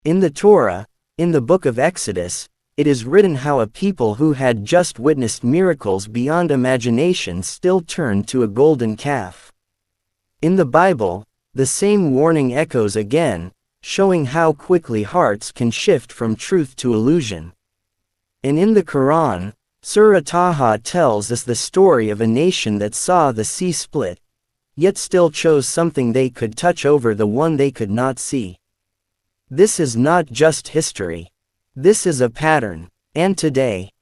In the Torah, in the book of Exodus, it is written how a people who had just witnessed miracles beyond imagination still turned to a golden calf. In the Bible, the same warning echoes again, showing how quickly hearts can shift from truth to illusion. And in the Quran, Surah Taha tells us the story of a nation that saw the sea split, yet still chose something they could touch over the one they could not see. This is not just history. This is a pattern, and today,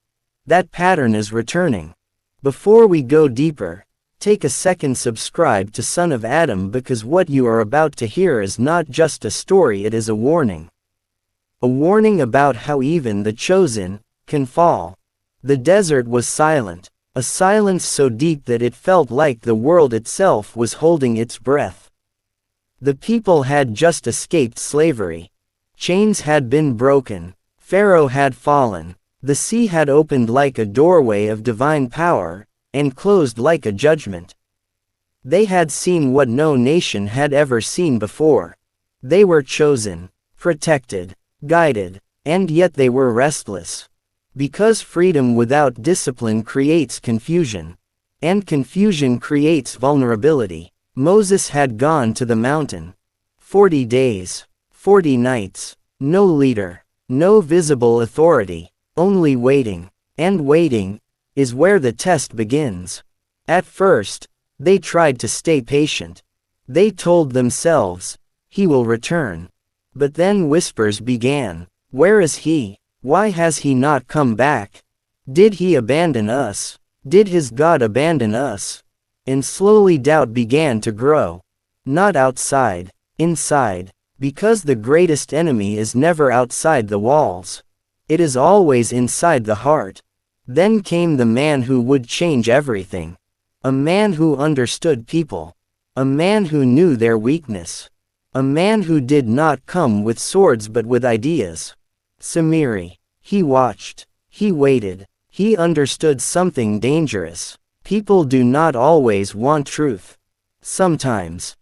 that pattern is returning. Before we go deeper, take a second, subscribe to Son of Adam, because what you are about to hear is not just a story, it is a warning. A warning about how even the chosen can fall. The desert was silent, a silence so deep that it felt like the world itself was holding its breath. The people had just escaped slavery. Chains had been broken. Pharaoh had fallen. The sea had opened like a doorway of divine power, and closed like a judgment. They had seen what no nation had ever seen before. They were chosen, protected, guided, and yet they were restless. Because freedom without discipline creates confusion, and confusion creates vulnerability. Moses had gone to the mountain. 40 days, 40 nights, no leader, no visible authority, only waiting. And waiting is where the test begins. At first, they tried to stay patient. They told themselves, "He will return." But then whispers began. "Where is he? Why has he not come back? Did he abandon us? Did his God abandon us?" And slowly doubt began to grow. Not outside, inside. Because the greatest enemy is never outside the walls. It is always inside the heart. Then came the man who would change everything. A man who understood people. A man who knew their weakness. A man who did not come with swords but with ideas. Samiri. He watched. He waited. He understood something dangerous. People do not always want truth. Sometimes.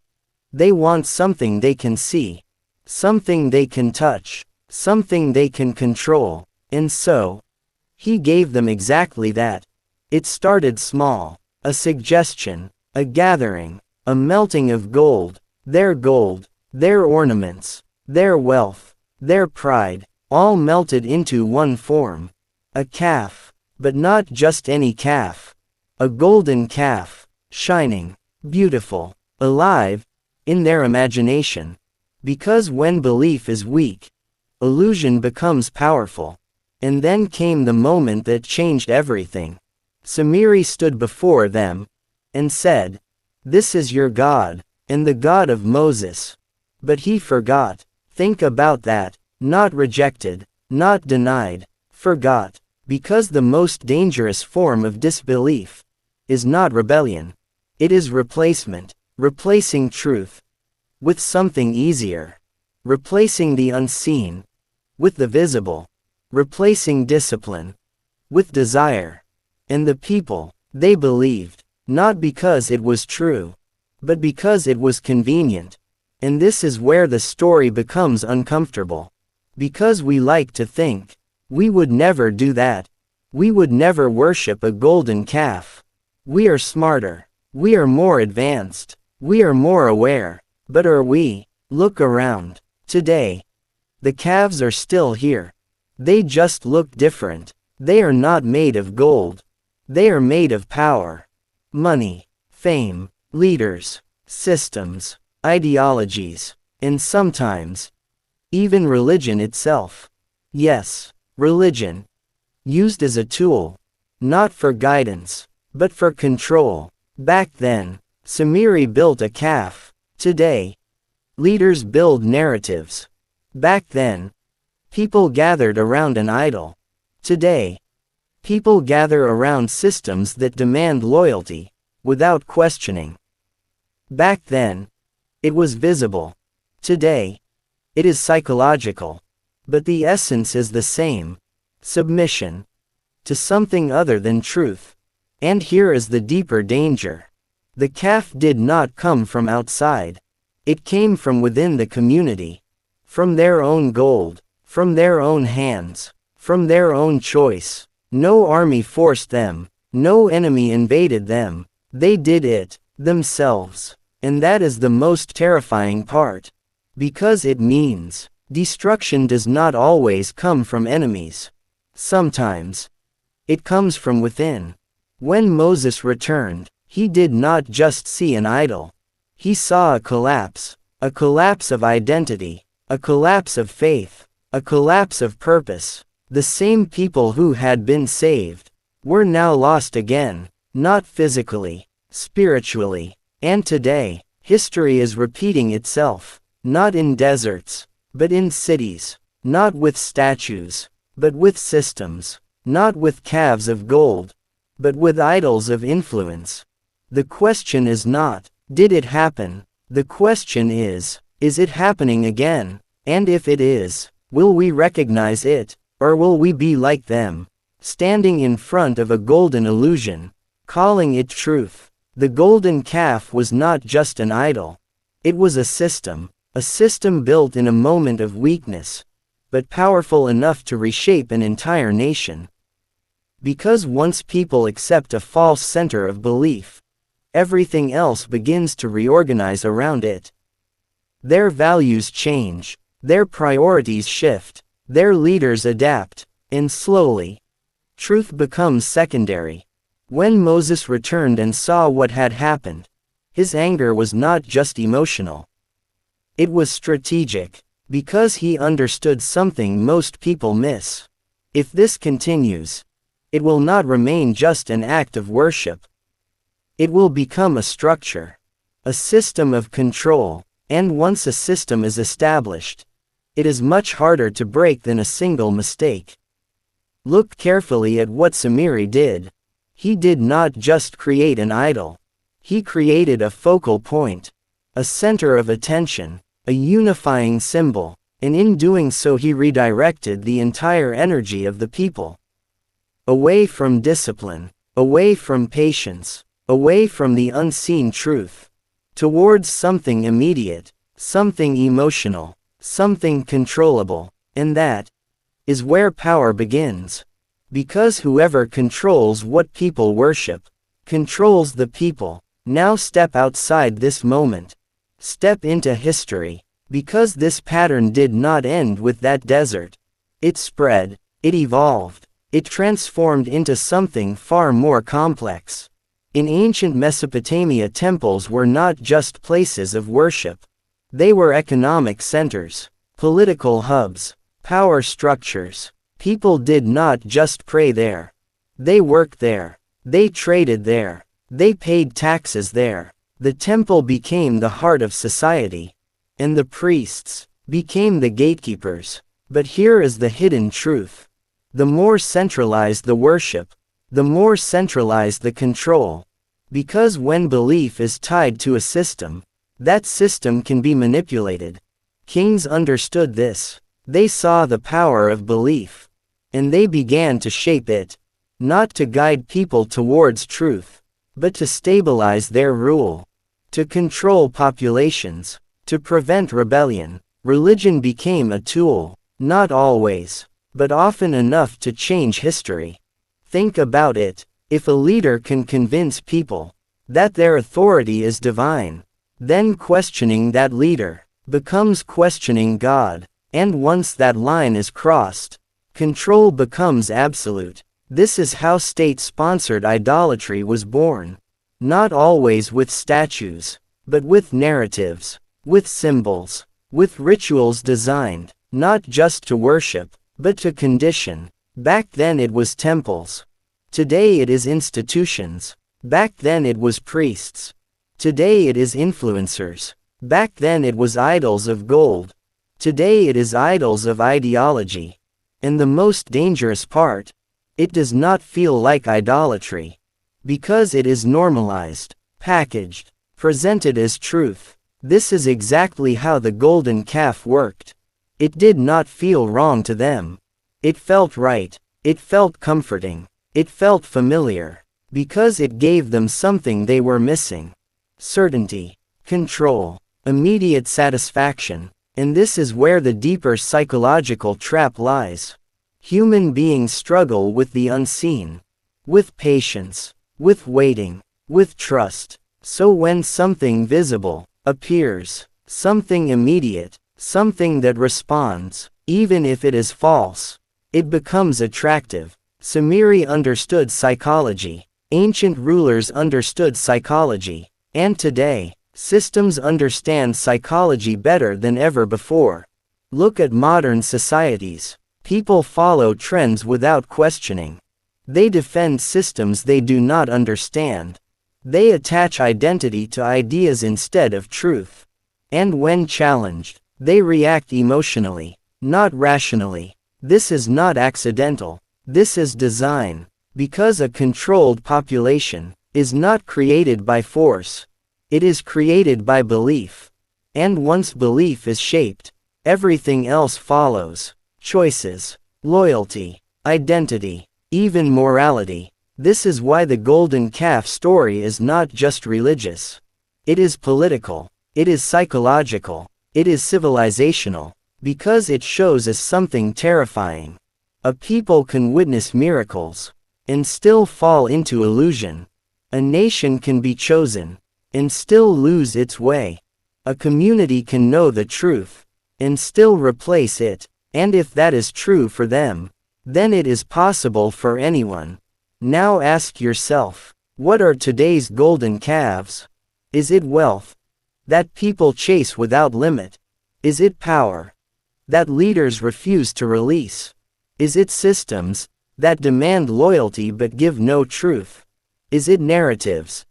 They want something they can see. Something they can touch. Something they can control. And so, he gave them exactly that. It started small. A suggestion. A gathering. A melting of gold. Their ornaments. Their wealth. Their pride. All melted into one form. A calf. But not just any calf. A golden calf. Shining. Beautiful. Alive. In their imagination. Because when belief is weak, illusion becomes powerful. And then came the moment that changed everything. Samiri stood before them, and said, "This is your God, and the God of Moses." But he forgot. Think about that. Not rejected, not denied, forgot. Because the most dangerous form of disbelief is not rebellion. It is replacement. Replacing truth with something easier. Replacing the unseen with the visible. Replacing discipline with desire. And the people, they believed, not because it was true, but because it was convenient. And this is where the story becomes uncomfortable. Because we like to think, we would never do that. We would never worship a golden calf. We are smarter. We are more advanced. We are more aware. But are we? Look around. Today, the calves are still here. They just look different. They are not made of gold. They are made of power. Money, fame, leaders, systems, ideologies, and sometimes, even religion itself. Yes, religion. Used as a tool. Not for guidance, but for control. Back then, Samiri built a calf. Today, leaders build narratives. Back then, people gathered around an idol. Today, people gather around systems that demand loyalty, without questioning. Back then, it was visible. Today, it is psychological. But the essence is the same. Submission to something other than truth. And here is the deeper danger. The calf did not come from outside. It came from within the community. From their own gold, from their own hands, from their own choice. No army forced them, no enemy invaded them, they did it, themselves. And that is the most terrifying part. Because it means, destruction does not always come from enemies. Sometimes, it comes from within. When Moses returned, he did not just see an idol. He saw a collapse of identity, a collapse of faith, a collapse of purpose. The same people who had been saved were now lost again, not physically, spiritually. And today, history is repeating itself, not in deserts, but in cities, not with statues, but with systems, not with calves of gold, but with idols of influence. The question is not, did it happen? The question is it happening again? And if it is, will we recognize it, or will we be like them, standing in front of a golden illusion, calling it truth? The golden calf was not just an idol. It was a system built in a moment of weakness, but powerful enough to reshape an entire nation. Because once people accept a false center of belief, everything else begins to reorganize around it. Their values change, their priorities shift, their leaders adapt, and slowly, truth becomes secondary. When Moses returned and saw what had happened, his anger was not just emotional. It was strategic, because he understood something most people miss. If this continues, it will not remain just an act of worship. It will become a structure, a system of control, and once a system is established, it is much harder to break than a single mistake. Look carefully at what Samiri did. He did not just create an idol. He created a focal point, a center of attention, a unifying symbol, and in doing so he redirected the entire energy of the people. Away from discipline, away from patience, away from the unseen truth, towards something immediate, something emotional, something controllable, and that is where power begins. Because whoever controls what people worship, controls the people. Now step outside this moment. Step into history. Because this pattern did not end with that desert. It spread, it evolved, it transformed into something far more complex. In ancient Mesopotamia, temples were not just places of worship. They were economic centers, political hubs, power structures. People did not just pray there. They worked there. They traded there. They paid taxes there. The temple became the heart of society. And the priests became the gatekeepers. But here is the hidden truth. The more centralized the worship, the more centralized the control. Because when belief is tied to a system, that system can be manipulated. Kings understood this. They saw the power of belief. And they began to shape it, not to guide people towards truth, but to stabilize their rule, to control populations, to prevent rebellion. Religion became a tool, not always, but often enough to change history. Think about it. If a leader can convince people that their authority is divine, then questioning that leader becomes questioning God, and once that line is crossed, control becomes absolute. This is how state-sponsored idolatry was born. Not always with statues, but with narratives, with symbols, with rituals designed, not just to worship, but to condition. Back then it was temples. Today it is institutions. Back then it was priests. Today it is influencers. Back then it was idols of gold. Today it is idols of ideology. And the most dangerous part, it does not feel like idolatry. Because it is normalized, packaged, presented as truth. This is exactly how the golden calf worked. It did not feel wrong to them. It felt right. It felt comforting. It felt familiar. Because it gave them something they were missing. Certainty, control, immediate satisfaction. And this is where the deeper psychological trap lies. Human beings struggle with the unseen. With patience. With waiting. With trust. So when something visible appears, something immediate, something that responds, even if it is false, it becomes attractive. Sumeri understood psychology. Ancient rulers understood psychology. And today, systems understand psychology better than ever before. Look at modern societies. People follow trends without questioning. They defend systems they do not understand. They attach identity to ideas instead of truth. And when challenged, they react emotionally, not rationally. This is not accidental. This is design. Because a controlled population is not created by force. It is created by belief. And once belief is shaped, everything else follows. Choices, loyalty, identity, even morality. This is why the golden calf story is not just religious. It is political. It is psychological. It is civilizational. Because it shows us something terrifying. A people can witness miracles and still fall into illusion. A nation can be chosen and still lose its way. A community can know the truth and still replace it. And if that is true for them, then it is possible for anyone. Now ask yourself, what are today's golden calves? Is it wealth that people chase without limit? Is it power that leaders refuse to release? Is it systems that demand loyalty but give no truth? Is it narratives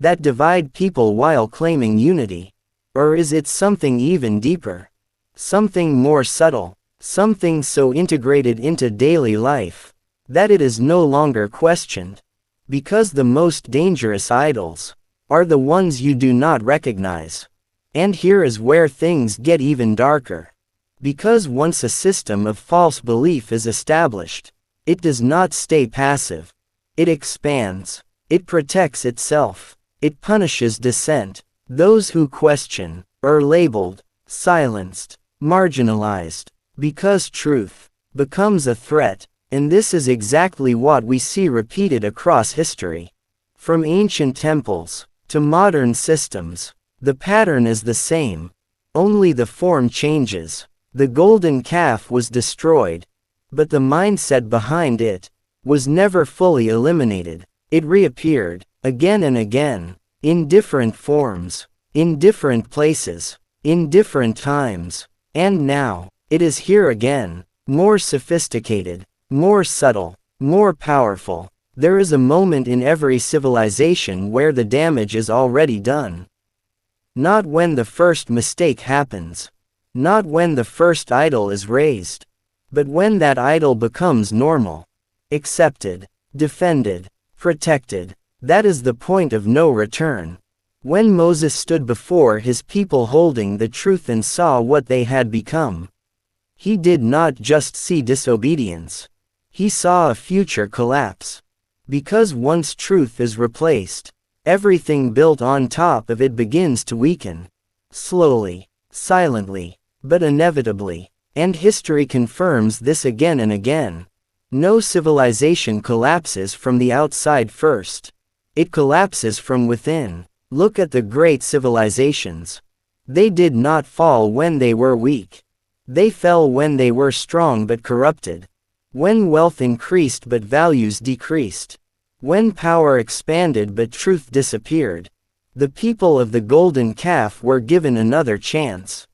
that divide people while claiming unity? Or is it something even deeper? Something more subtle? Something so integrated into daily life that it is no longer questioned. Because the most dangerous idols are the ones you do not recognize. And here is where things get even darker. Because once a system of false belief is established, it does not stay passive. It expands. It protects itself. It punishes dissent. Those who question are labeled, silenced, marginalized. Because truth becomes a threat, and this is exactly what we see repeated across history. From ancient temples to modern systems, the pattern is the same. Only the form changes. The golden calf was destroyed, but the mindset behind it was never fully eliminated. It reappeared, again and again, in different forms, in different places, in different times, and now, it is here again, more sophisticated, more subtle, more powerful. There is a moment in every civilization where the damage is already done. Not when the first mistake happens. Not when the first idol is raised. But when that idol becomes normal. Accepted, defended, protected. That is the point of no return. When Moses stood before his people holding the truth and saw what they had become, he did not just see disobedience. He saw a future collapse. Because once truth is replaced, everything built on top of it begins to weaken. Slowly, silently, but inevitably. And history confirms this again and again. No civilization collapses from the outside first. It collapses from within. Look at the great civilizations. They did not fall when they were weak. They fell when they were strong but corrupted. When wealth increased but values decreased. When power expanded but truth disappeared. The people of the golden calf were given another chance.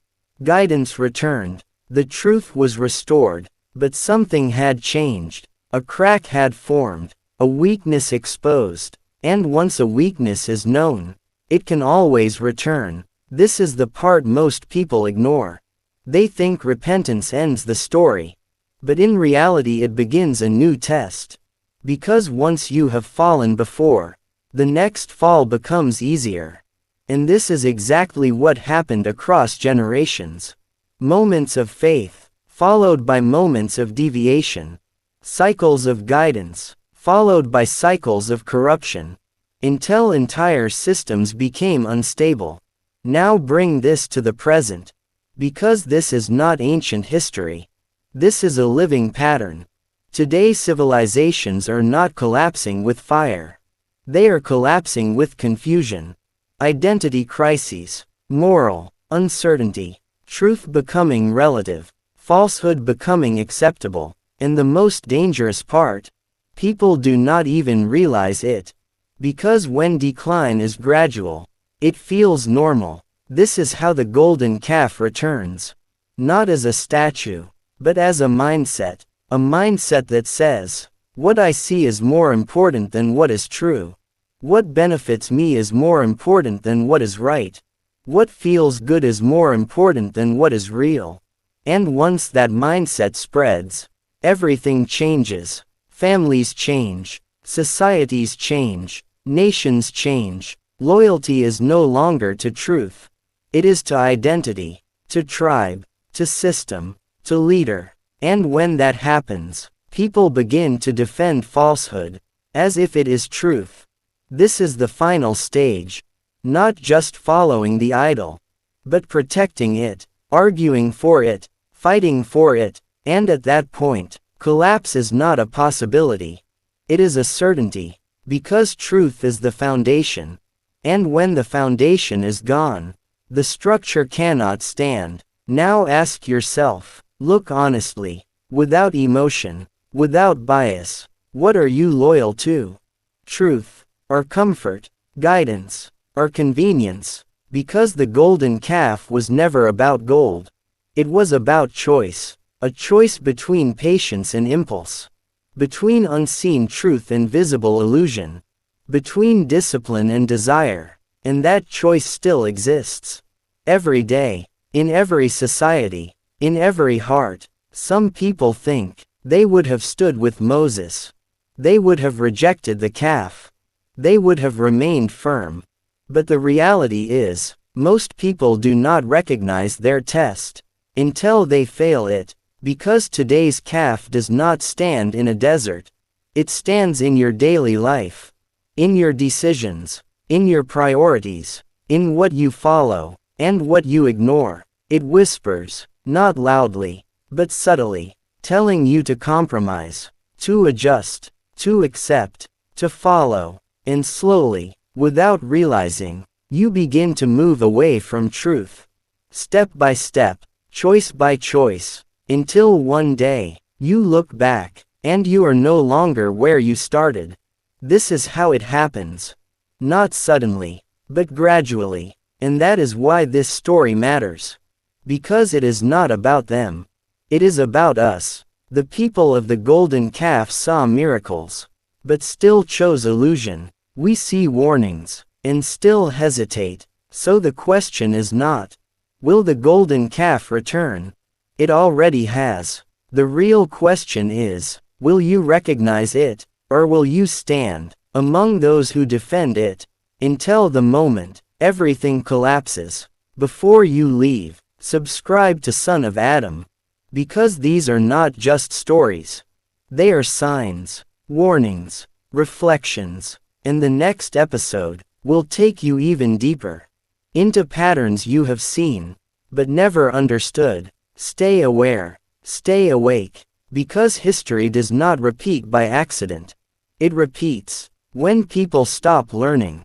Guidance returned. The truth was restored. But something had changed. A crack had formed. A weakness exposed. And once a weakness is known, it can always return. This is the part most people ignore. They think repentance ends the story. But in reality it begins a new test. Because once you have fallen before, the next fall becomes easier. And this is exactly what happened across generations. Moments of faith, followed by moments of deviation. Cycles of guidance, followed by cycles of corruption. Until entire systems became unstable. Now bring this to the present. Because this is not ancient history. This is a living pattern. Today civilizations are not collapsing with fire. They are collapsing with confusion, identity crises, moral uncertainty, truth becoming relative, falsehood becoming acceptable, and the most dangerous part, people do not even realize it. Because when decline is gradual, it feels normal. This is how the golden calf returns. Not as a statue, but as a mindset that says, what I see is more important than what is true. What benefits me is more important than what is right. What feels good is more important than what is real. And once that mindset spreads, everything changes. Families change, societies change, nations change. Loyalty is no longer to truth. It is to identity, to tribe, to system, to leader. And when that happens, people begin to defend falsehood, as if it is truth. This is the final stage. Not just following the idol, but protecting it, arguing for it, fighting for it, and at that point, collapse is not a possibility. It is a certainty, because truth is the foundation. And when the foundation is gone, the structure cannot stand. Now ask yourself, look honestly, without emotion, without bias, what are you loyal to? Truth, or comfort, guidance, or convenience? Because the golden calf was never about gold. It was about choice, a choice between patience and impulse, between unseen truth and visible illusion, between discipline and desire, and that choice still exists. Every day, in every society, in every heart. Some people think they would have stood with Moses. They would have rejected the calf. They would have remained firm. But the reality is, most people do not recognize their test until they fail it, because today's calf does not stand in a desert. It stands in your daily life, in your decisions, in your priorities, in what you follow, and what you ignore. It whispers, not loudly, but subtly, telling you to compromise, to adjust, to accept, to follow, and slowly, without realizing, you begin to move away from truth. Step by step, choice by choice, until one day, you look back, and you are no longer where you started. This is how it happens. Not suddenly, but gradually, and that is why this story matters. Because it is not about them. It is about us. The people of the golden calf saw miracles, but still chose illusion. We see warnings, and still hesitate. So the question is not, will the golden calf return? It already has. The real question is, will you recognize it, or will you stand among those who defend it, until the moment everything collapses? Before you leave, subscribe to Son of Adam. Because these are not just stories. They are signs, warnings, reflections, and the next episode will take you even deeper into patterns you have seen, but never understood. Stay aware, stay awake, because history does not repeat by accident. It repeats when people stop learning.